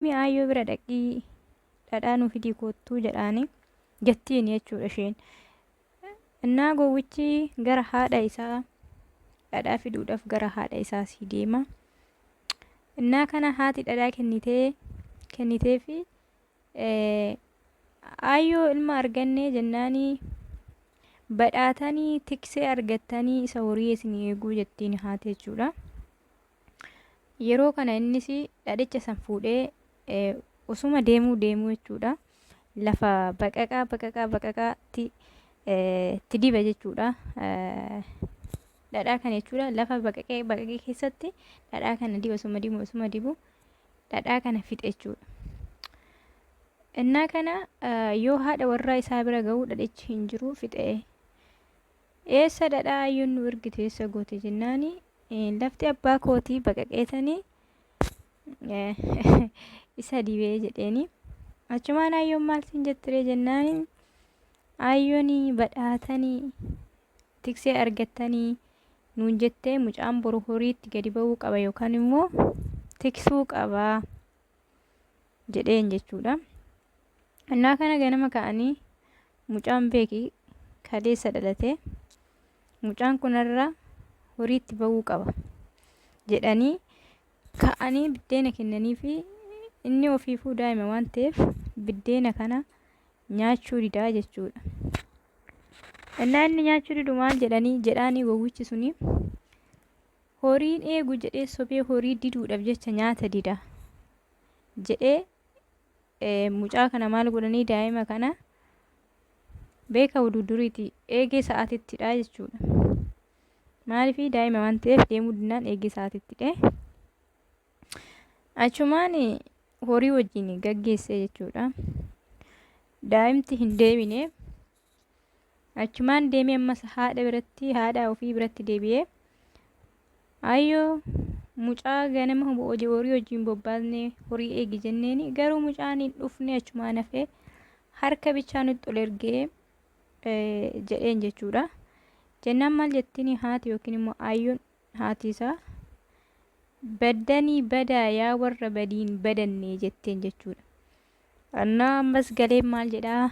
Mi'aayyoo bira dhaqii dhadhaa nu fidii kottuu jedhaani jettiin jechuudha isheen. Innaa gowwichi gara haadha isaa dhadhaa fiduudhaaf gara haadha isaa sii deema. Innaa kana haati dhadhaa kennitee fi aayyoo ilma argannee jennaanii badhaatanii tiksee argattanii isa horii isin eeguu jettiin haati jechuudha. Yeroo kana innis dhadhicha san fuudhee osuma deemuu jechuudha. Lafa baqaqaatti itti diba jechuudha. Dhadhaa kana jechuudha. Lafa baqaqee keessatti dhadhaa kana diba osuma dibu dhadhaa kana fixe jechuudha. Innaa kana yoo haadha warraa isaa bira ga'uu dhadhichi hin jiru fixee. Eessa dhadhaa aayyoon nu ergite eessa goote jennaani lafti abbaa kootii baqaqeetanii isa dibee jedheeni. Achumaan aayyoon maal siin jettire jennaani aayyoon badhaatanii tiksee argattanii nuun jettee mucaan boru horiitti gadi ba'uu qaba yookaan immoo tiksuu qaba jedheen jechuudha. Innaa kana ganama ka'anii mucaan beekii kaleessa dhalate mucaan kunarra horiitti ba'uu qaba jedhanii ka'anii biddeena kennanii fi inni ofiifuu daa'ima waan ta'eef biddeena kana nyaachuu didaa jechuudha. Innaa inni nyaachuu didu maal jedhaanii gowwichi suni horiin eegu jedhee sobee horii diduudhaaf jecha nyaata dida jedhee mucaa kana maal godhanii daa'ima kana beeka oduu duriiti eegee sa'aatittidha jechuudha. Maaliifii daa'ima waan ta'eef deemuu dinnaan eegee sa'aatittidhe. Achumaan horii wajjin gaggeesse jechuudha. Daa'imti hin deebine. Achumaan deemee ammas haadha ofii biratti deebi'ee ayyoo mucaa ganama horii wajjin bobbaasnee horii eegi jenneeni garuu mucaan hin dhufne achumaan hafee harka bichaa nutti ol ergee jedheen jechuudha. Jennaan maal jettiin haati yookiin immoo aayyoon haati isaa baddanii badaa yaa warra badiin badannee jetteen jechuudha. Annaa ammas galee maal jedhaa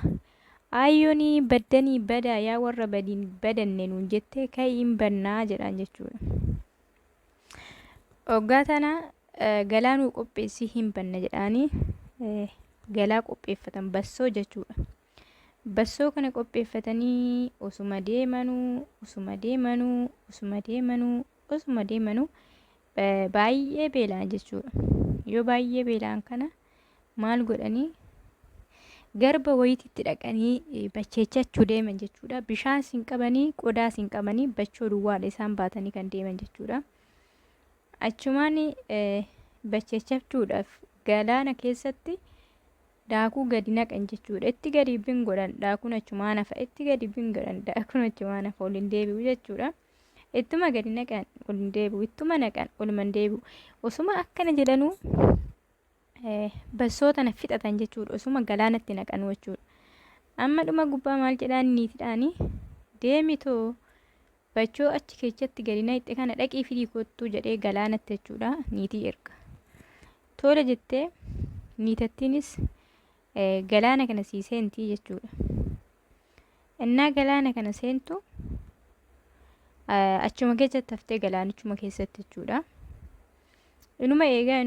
aayyoon baddanii badaa yaa warra badiin badanne nuun jettee ka'iin bannaa jedhaan jechuudha. Hoggaa tana galaa nuu qopheessii hin banna jedhaanii galaa qopheeffatan bassoo jechuudha. Bassoo kana qopheeffatanii osuma deemanuu baay'ee beelaan jechuudha. Yoo baay'ee beelaan kana maal godhanii garba wayititti dhaqanii bacheechachuu deeman jechuudha. Bishaan siin qabanii qodaa siin qabanii bachoo duwwaadha isaan baatanii kan deeman jechuudha. Achumaan bacheechachuudhaaf galaana keessatti daakuu gadi naqan jechuudha. Itti gadi bin godhan daakuun achumaan hafa itti gadi bin godhan daakuun achumaan hafa ol hin deebi'u jechuudha. Ittuma gadi naqan ol hin deebi'u ittuma naqan oluma hin deebi'u. Osuma akkana jedhanuu bassoo tana fixatan jechuudha. Osuma galaanatti naqan jechuudha. Amma dhuma gubbaa maal jedhaan niitidhaanii deemitoo bachoo achi keessatti gadi naqxe kana dhaqii fidii kottuu jedhee galaanatti jechuudha. Niitii erga. Tola jettee niitattiinis galaana kana sii seentii jechuudha. Innaa galaana kana seentu achuma keessatti haftee galaanichuma keessatti jechuudha. Inuma eegaa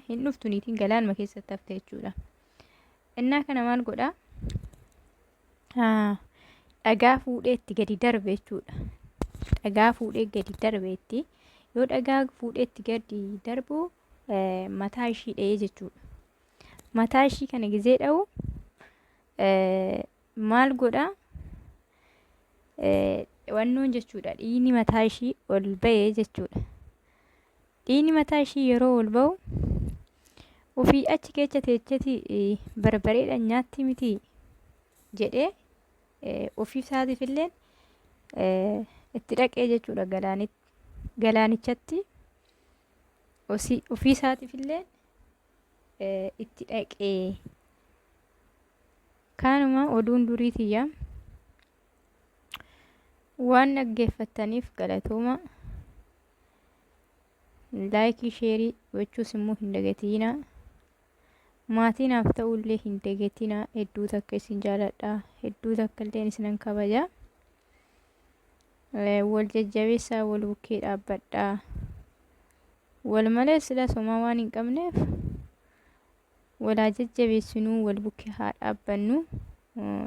hin dhuftu niitiin galaanuma keessatti hafte jechuudha. Innaa kana maal godhaa? Dhagaa fuudhee itti gadi darbe jechuudha. Dhagaa fuudhee gadi darbeetti yoo dhagaa fuudhee itti gadi darbu mataa ishii dha'ee jechuudha. Mataa ishii kana gizee dha'u maal godhaa? Wannoon jechuudha dhiigni mataa ishii ol ba'ee jechuudha. Dhiigni mataa ishii yeroo ol ba'u ofii achi keessa teechati barbareedhaan nyaatti miti jedhee ofii isaatiifillee itti dhaqee jechuudha galaanichatti ofii isaatiifillee itti dhaqee. Kanuma oduun duriitiyyaa. Waan dhaggeeffataniif galatooma. laayikii sheerii gochuus immoo hin dagatinaa. Maatiin naaf ta'ullee hin dagatinaa. Hedduu takka isin jaaladha. Hedduu takka illee isinan kabaja. Wal jajjabeessaa, wal bukkee dhaabbadhaa. Wal malee sila somaa waan hin qabneef walaa jajjabeessinuu, wal bukkee haa dhaabbannu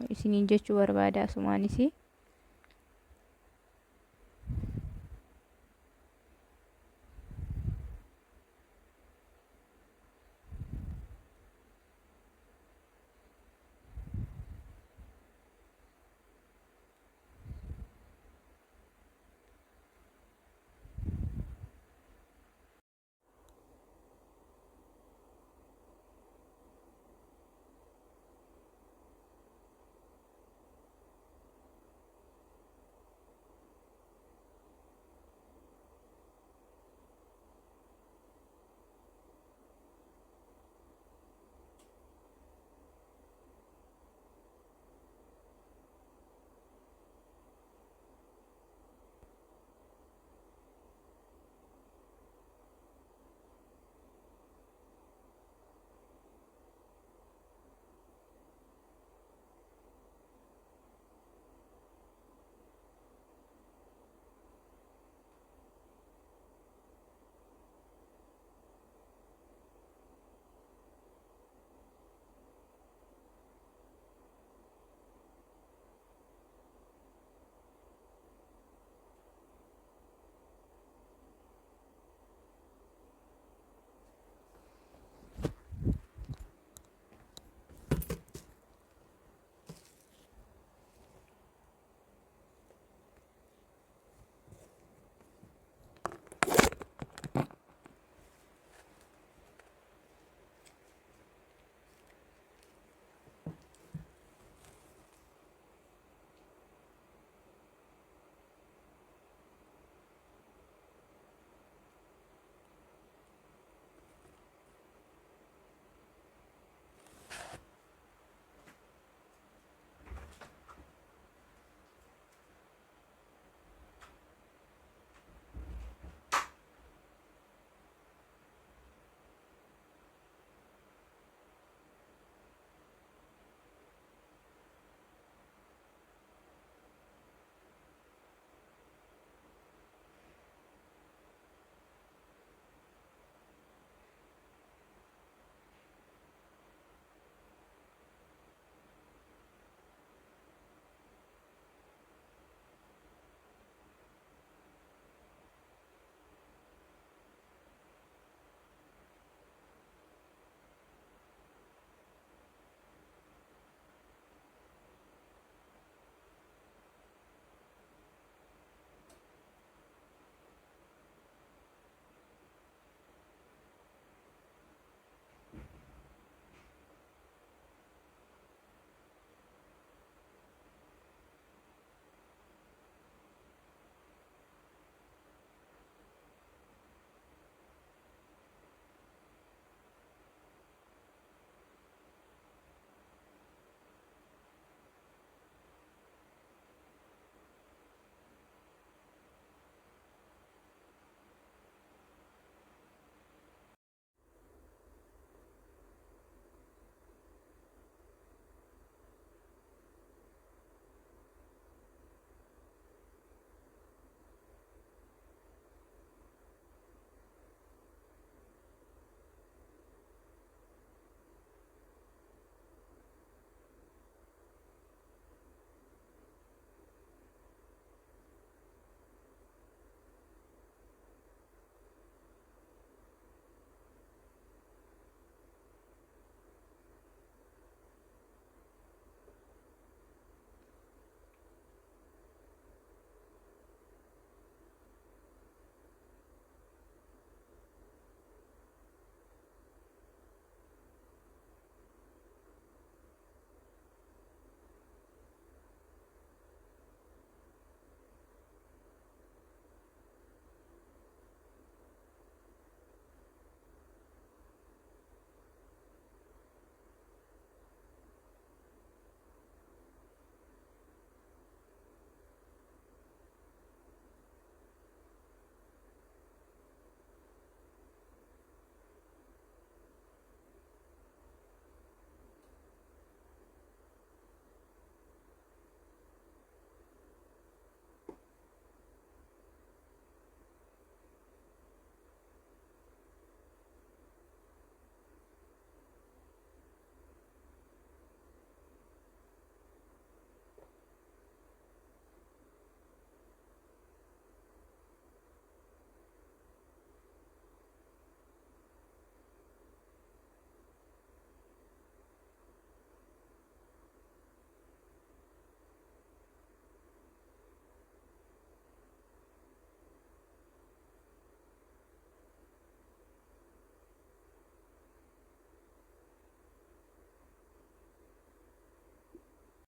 isiniin jechuu barbaada. Sumaanis